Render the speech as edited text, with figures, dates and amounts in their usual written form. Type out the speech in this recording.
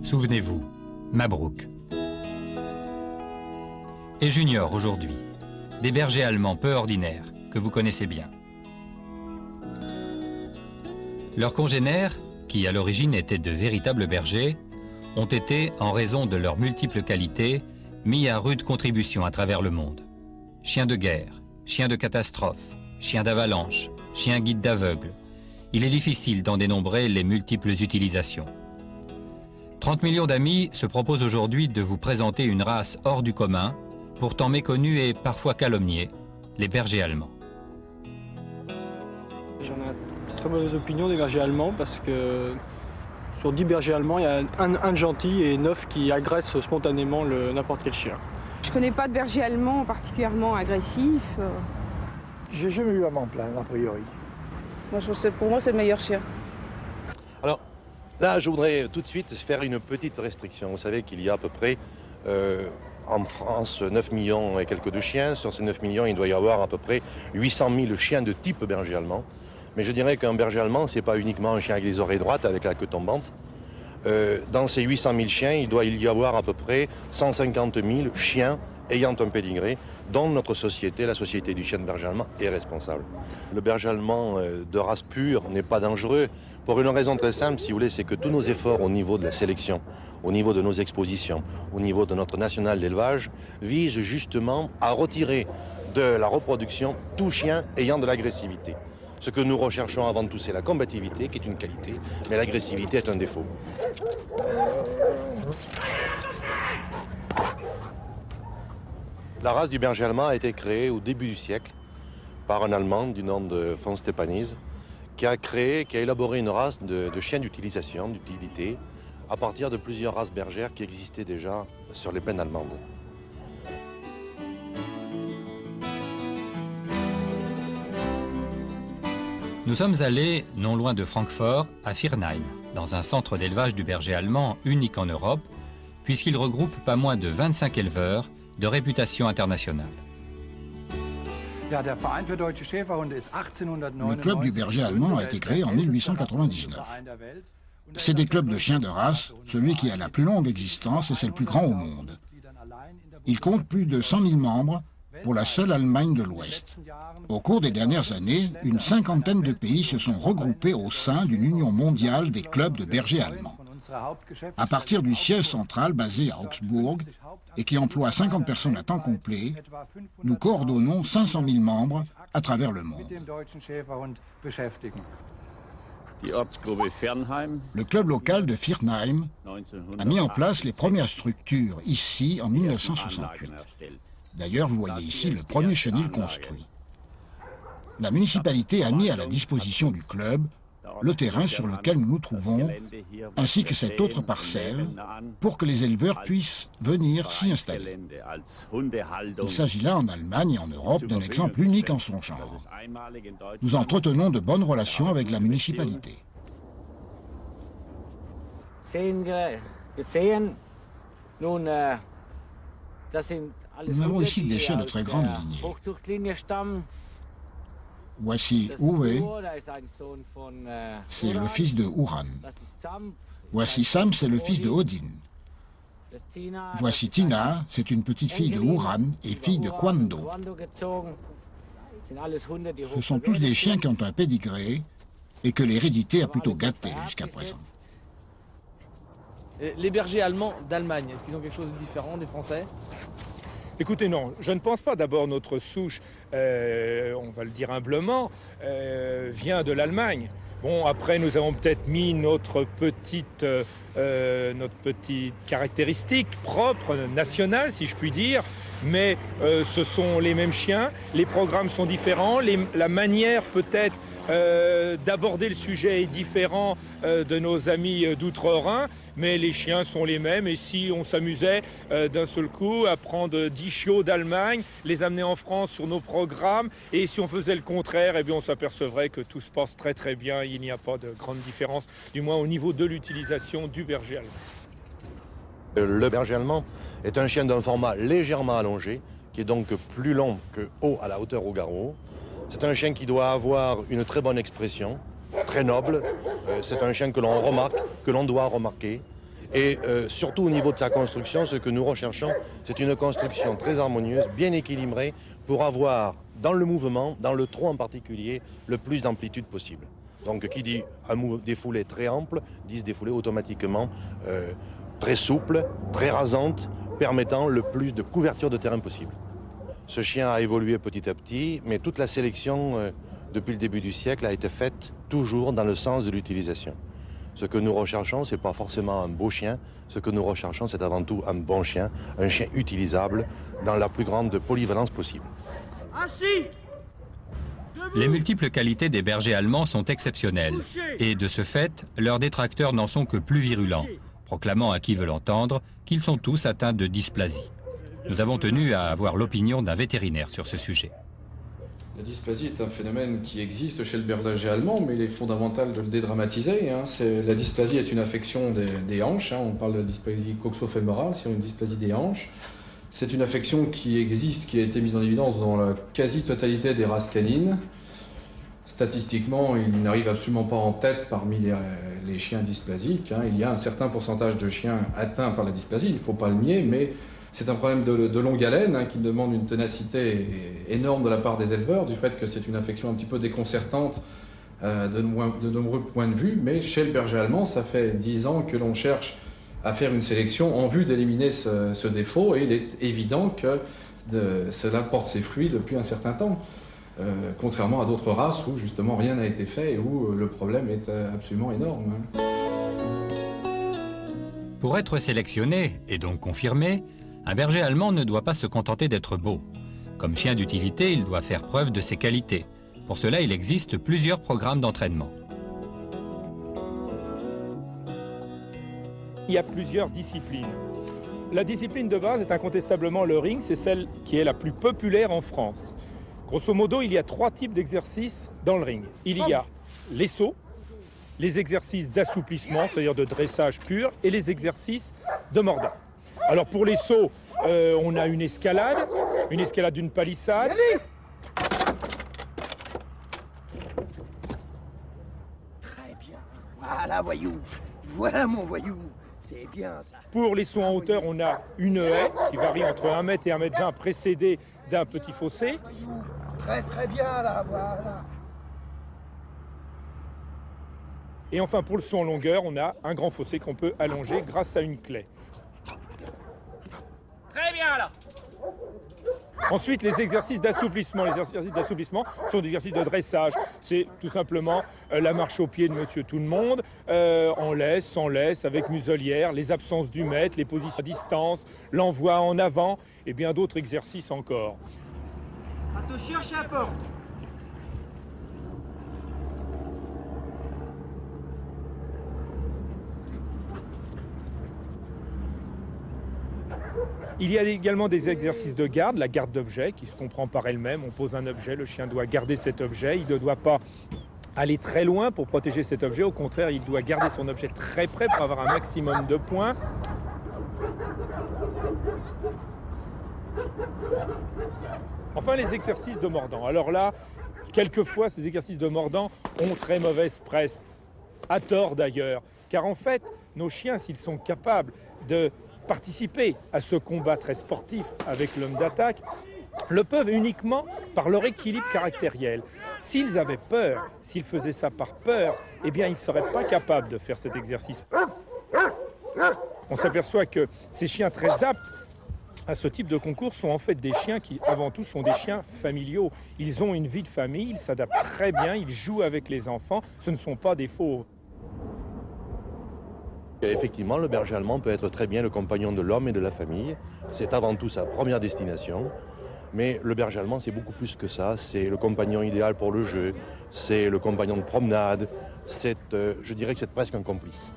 Souvenez-vous, Mabrouk. Et Junior aujourd'hui, des bergers allemands peu ordinaires que vous connaissez bien. Leurs congénères, qui à l'origine étaient de véritables bergers, ont été, en raison de leurs multiples qualités, mis à rude contribution à travers le monde. Chiens de guerre, chiens de catastrophe, chiens d'avalanche, chiens guides d'aveugles. Il est difficile d'en dénombrer les multiples utilisations. 30 millions d'amis se proposent aujourd'hui de vous présenter une race hors du commun, pourtant méconnue et parfois calomniée, les bergers allemands. J'en ai une très mauvaise opinion des bergers allemands parce que sur 10 bergers allemands, il y a un de gentil et 9 qui agressent spontanément n'importe quel chien. Je connais pas de berger allemand particulièrement agressif. J'ai jamais eu à m'en plaindre, a priori. Moi, pour moi, c'est le meilleur chien. Alors, là, je voudrais tout de suite faire une petite restriction. Vous savez qu'il y a à peu près, en France, 9 millions et quelques de chiens. Sur ces 9 millions, il doit y avoir à peu près 800 000 chiens de type berger allemand. Mais je dirais qu'un berger allemand, ce n'est pas uniquement un chien avec les oreilles droites, avec la queue tombante. Dans ces 800 000 chiens, il doit y avoir à peu près 150 000 chiens ayant un pédigré, dont notre société, la société du chien de berger allemand, est responsable. Le berger allemand de race pure n'est pas dangereux pour une raison très simple, si vous voulez, c'est que tous nos efforts au niveau de la sélection, au niveau de nos expositions, au niveau de notre national d'élevage, visent justement à retirer de la reproduction tout chien ayant de l'agressivité. Ce que nous recherchons avant tout, c'est la combativité, qui est une qualité, mais l'agressivité est un défaut. La race du berger allemand a été créée au début du siècle par un Allemand du nom de von Stepanitz, qui a élaboré une race de chiens d'utilisation, d'utilité, à partir de plusieurs races bergères qui existaient déjà sur les plaines allemandes. Nous sommes allés, non loin de Francfort, à Viernheim, dans un centre d'élevage du berger allemand unique en Europe, puisqu'il regroupe pas moins de 25 éleveurs de réputation internationale. Le club du berger allemand a été créé en 1899. C'est des clubs de chiens de race, celui qui a la plus longue existence et c'est le plus grand au monde. Il compte plus de 100 000 membres pour la seule Allemagne de l'Ouest. Au cours des dernières années, une cinquantaine de pays se sont regroupés au sein d'une union mondiale des clubs de bergers allemands. À partir du siège central basé à Augsbourg et qui emploie 50 personnes à temps complet, nous coordonnons 500 000 membres à travers le monde. Le club local de Viernheim a mis en place les premières structures ici en 1968. D'ailleurs, vous voyez ici le premier chenil construit. La municipalité a mis à la disposition du club le terrain sur lequel nous nous trouvons, ainsi que cette autre parcelle, pour que les éleveurs puissent venir s'y installer. Il s'agit là, en Allemagne et en Europe, d'un exemple unique en son genre. Nous entretenons de bonnes relations avec la municipalité. Nous avons ici des chiens de très grande lignée. Voici Uwe, c'est le fils de Uran. Voici Sam, c'est le fils de Odin. Voici Tina, c'est une petite fille de Uran et fille de Kwando. Ce sont tous des chiens qui ont un pédigré et que l'hérédité a plutôt gâté jusqu'à présent. Les bergers allemands d'Allemagne, est-ce qu'ils ont quelque chose de différent des Français ? Écoutez, non, je ne pense pas. D'abord, notre souche, on va le dire humblement, vient de l'Allemagne. Bon, après, nous avons peut-être mis notre petite caractéristique propre, nationale, si je puis dire, mais ce sont les mêmes chiens, les programmes sont différents, la manière peut-être d'aborder le sujet est différent de nos amis d'Outre-Rhin, mais les chiens sont les mêmes. Et si on s'amusait d'un seul coup à prendre 10 chiots d'Allemagne, les amener en France sur nos programmes, et si on faisait le contraire, eh bien on s'apercevrait que tout se passe très très bien, il n'y a pas de grande différence, du moins au niveau de l'utilisation du berger allemand. Le berger allemand est un chien d'un format légèrement allongé, qui est donc plus long que haut, à la hauteur au garrot. C'est un chien qui doit avoir une très bonne expression, très noble. C'est un chien que l'on remarque, que l'on doit remarquer. Et surtout au niveau de sa construction, ce que nous recherchons, c'est une construction très harmonieuse, bien équilibrée, pour avoir dans le mouvement, dans le trot en particulier, le plus d'amplitude possible. Donc qui dit un défoulé très ample, dit défoulé automatiquement très souple, très rasante, permettant le plus de couverture de terrain possible. Ce chien a évolué petit à petit, mais toute la sélection depuis le début du siècle a été faite toujours dans le sens de l'utilisation. Ce que nous recherchons, ce n'est pas forcément un beau chien, ce que nous recherchons, c'est avant tout un bon chien, un chien utilisable dans la plus grande polyvalence possible. Assis! Les multiples qualités des bergers allemands sont exceptionnelles, et de ce fait, leurs détracteurs n'en sont que plus virulents, proclamant à qui veut l'entendre qu'ils sont tous atteints de dysplasie. Nous avons tenu à avoir l'opinion d'un vétérinaire sur ce sujet. La dysplasie est un phénomène qui existe chez le berger allemand, mais il est fondamental de le dédramatiser. La dysplasie est une affection des hanches. On parle de dysplasie coxo-fémorale, c'est une dysplasie des hanches. C'est une affection qui existe, qui a été mise en évidence dans la quasi-totalité des races canines. Statistiquement, il n'arrive absolument pas en tête parmi les chiens dysplasiques. Il y a un certain pourcentage de chiens atteints par la dysplasie, il ne faut pas le nier, mais c'est un problème de longue haleine qui demande une ténacité énorme de la part des éleveurs, du fait que c'est une affection un petit peu déconcertante de nombreux points de vue. Mais chez le berger allemand, ça fait 10 ans que l'on cherche à faire une sélection en vue d'éliminer ce défaut, et il est évident que cela porte ses fruits depuis un certain temps. Contrairement à d'autres races où justement rien n'a été fait et où le problème est absolument énorme. Pour être sélectionné, et donc confirmé, un berger allemand ne doit pas se contenter d'être beau. Comme chien d'utilité, il doit faire preuve de ses qualités. Pour cela, il existe plusieurs programmes d'entraînement. Il y a plusieurs disciplines. La discipline de base est incontestablement le ring, c'est celle qui est la plus populaire en France. Grosso modo, il y a 3 types d'exercices dans le ring. Il y a les sauts, les exercices d'assouplissement, c'est-à-dire de dressage pur, et les exercices de mordant. Alors pour les sauts, on a une escalade d'une palissade. Très bien. Voilà, voyou. Voilà mon voyou. C'est bien ça. Pour les sauts en hauteur, on a une haie qui varie entre 1 mètre et 1,20 m, précédée d'un petit fossé. Très très bien là, voilà. Et enfin pour le saut en longueur, on a un grand fossé qu'on peut allonger grâce à une clé. Très bien là. Ensuite, les exercices d'assouplissement. Les exercices d'assouplissement sont des exercices de dressage. C'est tout simplement la marche au pied de Monsieur Tout-le-Monde, en laisse, sans laisse, avec muselière, les absences du maître, les positions à distance, l'envoi en avant et bien d'autres exercices encore. Attention, chien porte. Il y a également des exercices de garde, la garde d'objet qui se comprend par elle-même. On pose un objet, le chien doit garder cet objet, il ne doit pas aller très loin pour protéger cet objet. Au contraire, il doit garder son objet très près pour avoir un maximum de points. Enfin, les exercices de mordant. Alors là, quelquefois, ces exercices de mordant ont très mauvaise presse, à tort d'ailleurs, car en fait, nos chiens, s'ils sont capables de participer à ce combat très sportif avec l'homme d'attaque, le peuvent uniquement par leur équilibre caractériel. S'ils avaient peur, s'ils faisaient ça par peur, eh bien, ils ne seraient pas capables de faire cet exercice. On s'aperçoit que ces chiens très aptes à ce type de concours sont en fait des chiens qui, avant tout, sont des chiens familiaux. Ils ont une vie de famille, ils s'adaptent très bien, ils jouent avec les enfants, ce ne sont pas des fauves. Effectivement, le berger allemand peut être très bien le compagnon de l'homme et de la famille. C'est avant tout sa première destination. Mais le berger allemand, c'est beaucoup plus que ça. C'est le compagnon idéal pour le jeu, c'est le compagnon de promenade. Je dirais que c'est presque un complice.